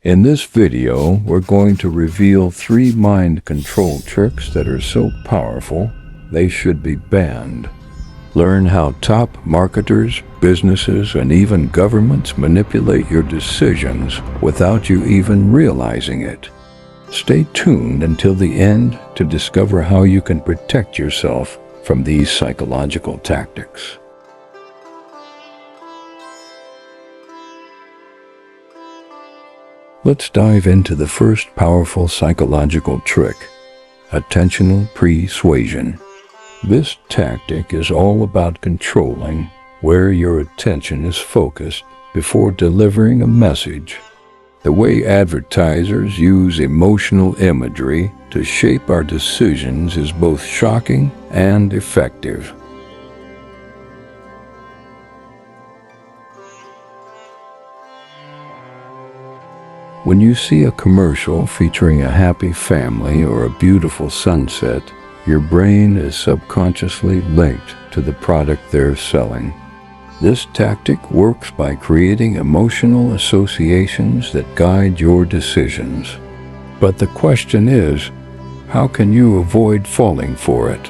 In this video, we're going to reveal 3 mind control tricks that are so powerful, they should be banned. Learn how top marketers, businesses, and even governments manipulate your decisions without you even realizing it. Stay tuned until the end to discover how you can protect yourself from these psychological tactics. Let's dive into the first powerful psychological trick, attentional pre-suasion. This tactic is all about controlling where your attention is focused before delivering a message. The way advertisers use emotional imagery to shape our decisions is both shocking and effective. When you see a commercial featuring a happy family or a beautiful sunset, your brain is subconsciously linked to the product they're selling. This tactic works by creating emotional associations that guide your decisions. But the question is, how can you avoid falling for it?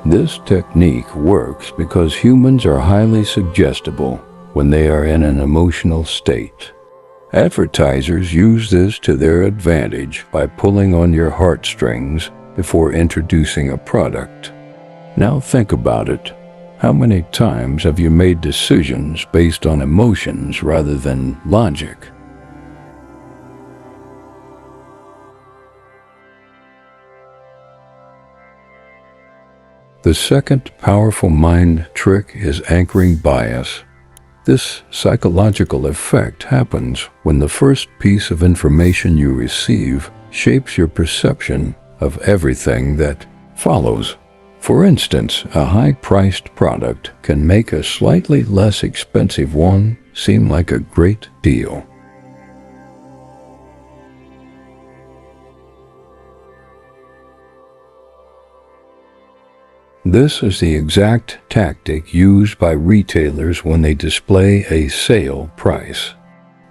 This technique works because humans are highly suggestible when they are in an emotional state. Advertisers use this to their advantage by pulling on your heartstrings before introducing a product. Now think about it. How many times have you made decisions based on emotions rather than logic? The second powerful mind trick is anchoring bias. This psychological effect happens when the first piece of information you receive shapes your perception of everything that follows. For instance, a high-priced product can make a slightly less expensive one seem like a great deal. This is the exact tactic used by retailers when they display a sale price.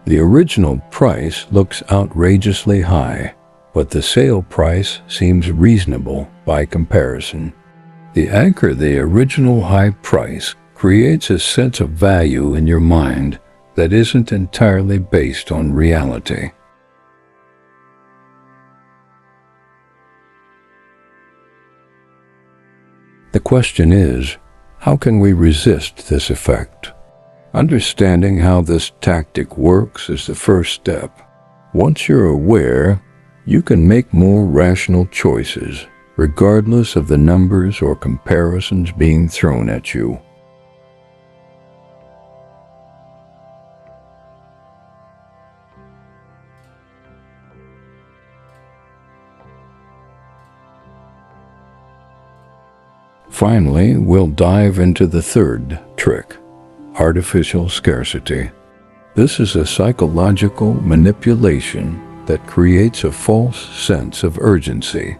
The original price looks outrageously high, but the sale price seems reasonable by comparison. The anchor, the original high price, creates a sense of value in your mind that isn't entirely based on reality. The question is, how can we resist this effect? Understanding how this tactic works is the first step. Once you're aware, you can make more rational choices, regardless of the numbers or comparisons being thrown at you. Finally, we'll dive into the third trick, artificial scarcity. This is a psychological manipulation that creates a false sense of urgency.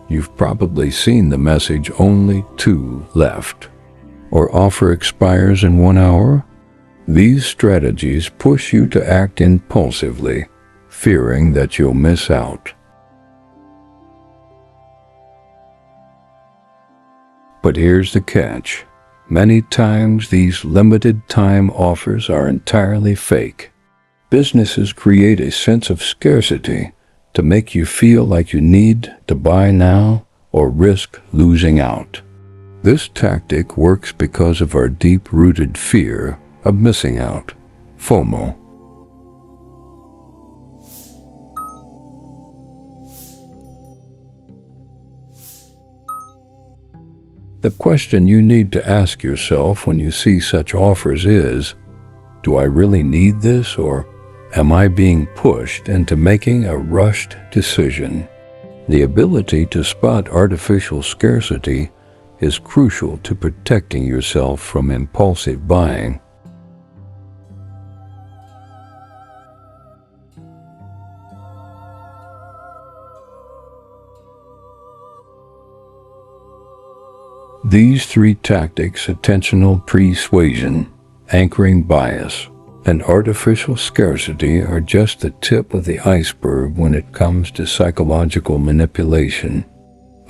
You've probably seen the message "only 2 left" or "offer expires in 1 hour." These strategies push you to act impulsively, fearing that you'll miss out. But here's the catch. Many times these limited time offers are entirely fake. Businesses create a sense of scarcity to make you feel like you need to buy now or risk losing out. This tactic works because of our deep-rooted fear of missing out, FOMO. The question you need to ask yourself when you see such offers is, do I really need this, or am I being pushed into making a rushed decision? The ability to spot artificial scarcity is crucial to protecting yourself from impulsive buying. These three tactics, attentional pre-suasion, anchoring bias, and artificial scarcity, are just the tip of the iceberg when it comes to psychological manipulation.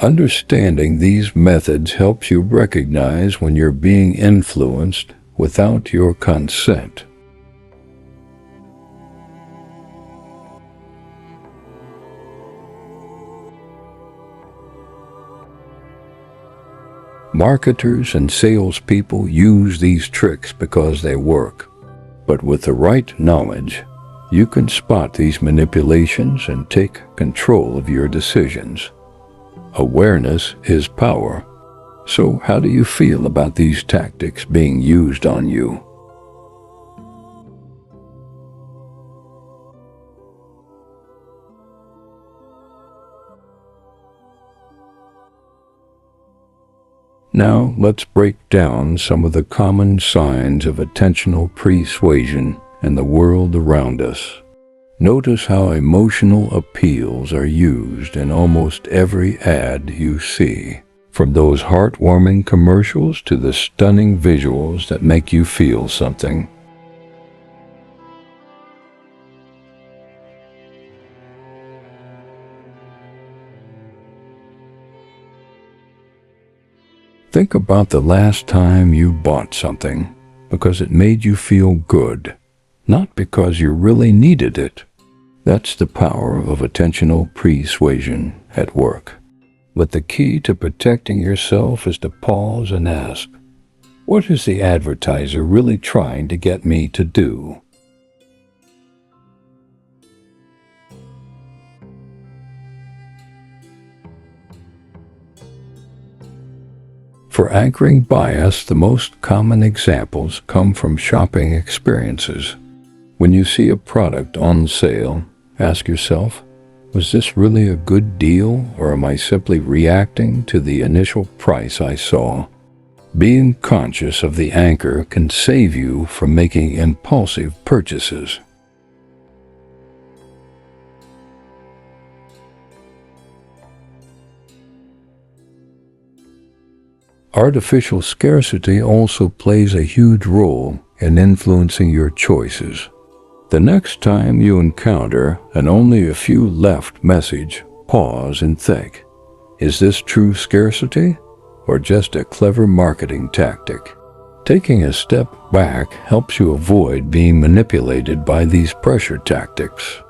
Understanding these methods helps you recognize when you're being influenced without your consent. Marketers and salespeople use these tricks because they work. But with the right knowledge, you can spot these manipulations and take control of your decisions. Awareness is power. So how do you feel about these tactics being used on you? Now let's break down some of the common signs of attentional pre-suasion in the world around us. Notice how emotional appeals are used in almost every ad you see, from those heartwarming commercials to the stunning visuals that make you feel something. Think about the last time you bought something because it made you feel good, not because you really needed it. That's the power of attentional pre-suasion at work. But the key to protecting yourself is to pause and ask, what is the advertiser really trying to get me to do? For anchoring bias, the most common examples come from shopping experiences. When you see a product on sale, ask yourself, was this really a good deal, or am I simply reacting to the initial price I saw? Being conscious of the anchor can save you from making impulsive purchases. Artificial scarcity also plays a huge role in influencing your choices. The next time you encounter an only a few left message, pause and think, is this true scarcity or just a clever marketing tactic? Taking a step back helps you avoid being manipulated by these pressure tactics.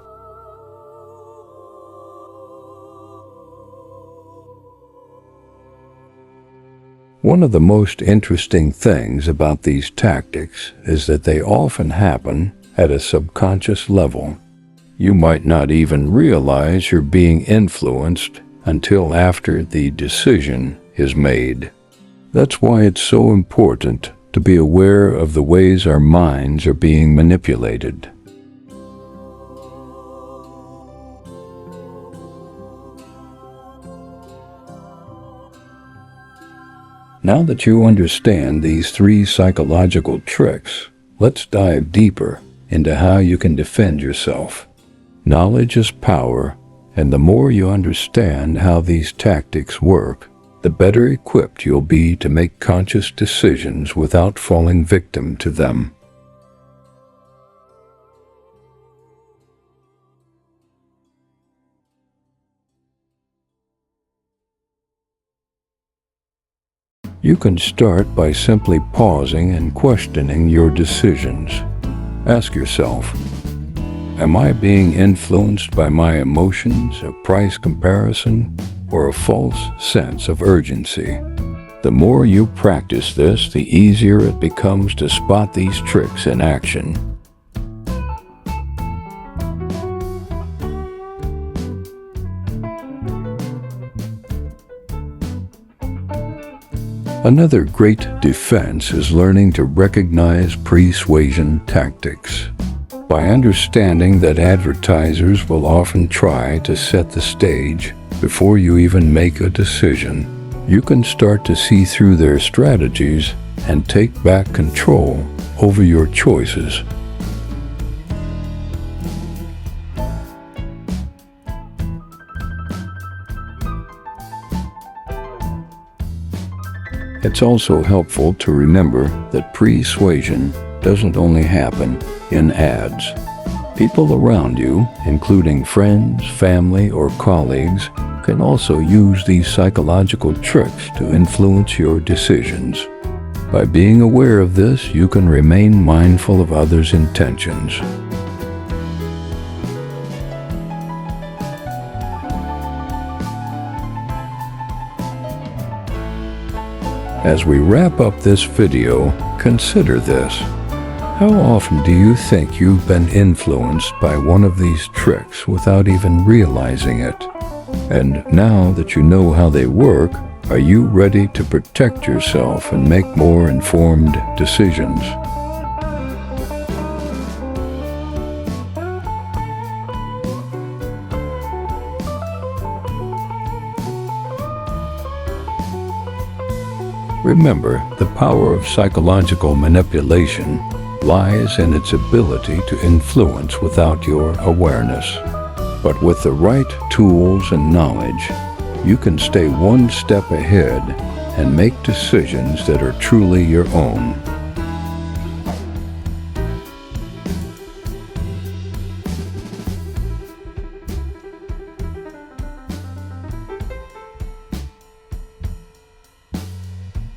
One of the most interesting things about these tactics is that they often happen at a subconscious level. You might not even realize you're being influenced until after the decision is made. That's why it's so important to be aware of the ways our minds are being manipulated. Now that you understand these three psychological tricks, let's dive deeper into how you can defend yourself. Knowledge is power, and the more you understand how these tactics work, the better equipped you'll be to make conscious decisions without falling victim to them. You can start by simply pausing and questioning your decisions. Ask yourself, am I being influenced by my emotions, a price comparison, or a false sense of urgency? The more you practice this, the easier it becomes to spot these tricks in action. Another great defense is learning to recognize pre-suasion tactics. By understanding that advertisers will often try to set the stage before you even make a decision, you can start to see through their strategies and take back control over your choices. It's also helpful to remember that persuasion doesn't only happen in ads. People around you, including friends, family, or colleagues, can also use these psychological tricks to influence your decisions. By being aware of this, you can remain mindful of others' intentions. As we wrap up this video, consider this. How often do you think you've been influenced by one of these tricks without even realizing it? And now that you know how they work, are you ready to protect yourself and make more informed decisions? Remember, the power of psychological manipulation lies in its ability to influence without your awareness. But with the right tools and knowledge, you can stay one step ahead and make decisions that are truly your own.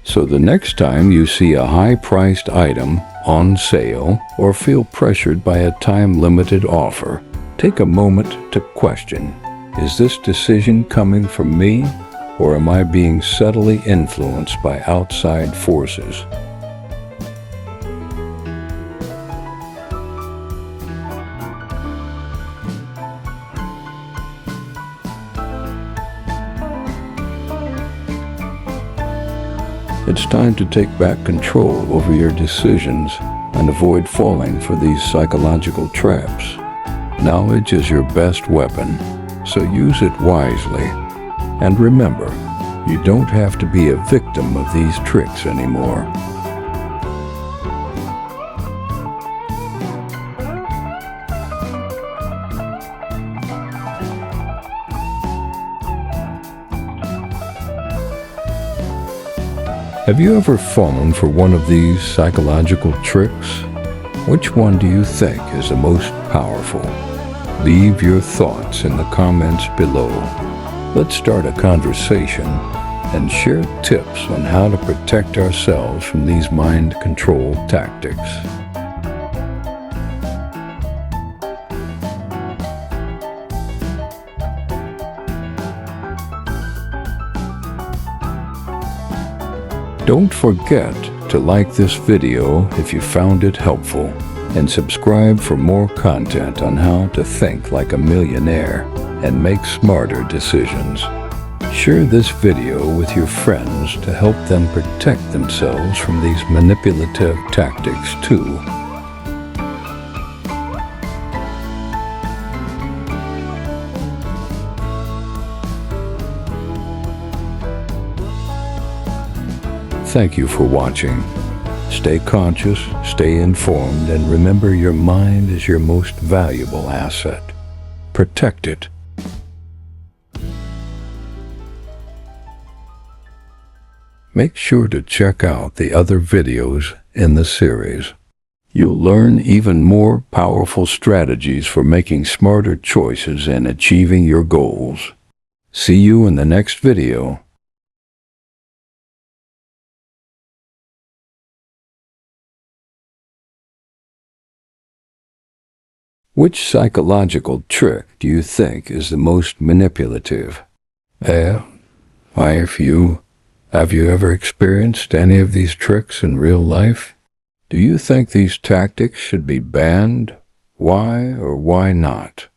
So the next time you see a high-priced item on sale or feel pressured by a time-limited offer, take a moment to question, is this decision coming from me, or am I being subtly influenced by outside forces? It's time to take back control over your decisions and avoid falling for these psychological traps. Knowledge is your best weapon, so use it wisely. And remember, you don't have to be a victim of these tricks anymore. Have you ever fallen for one of these psychological tricks? Which one do you think is the most powerful? Leave your thoughts in the comments below. Let's start a conversation and share tips on how to protect ourselves from these mind control tactics. Don't forget to like this video if you found it helpful, and subscribe for more content on how to think like a millionaire and make smarter decisions. Share this video with your friends to help them protect themselves from these manipulative tactics too. Thank you for watching. Stay conscious, stay informed, and remember your mind is your most valuable asset. Protect it. Make sure to check out the other videos in the series. You'll learn even more powerful strategies for making smarter choices and achieving your goals. See you in the next video. Which psychological trick do you think is the most manipulative? Have you ever experienced any of these tricks in real life? Do you think these tactics should be banned? Why or why not?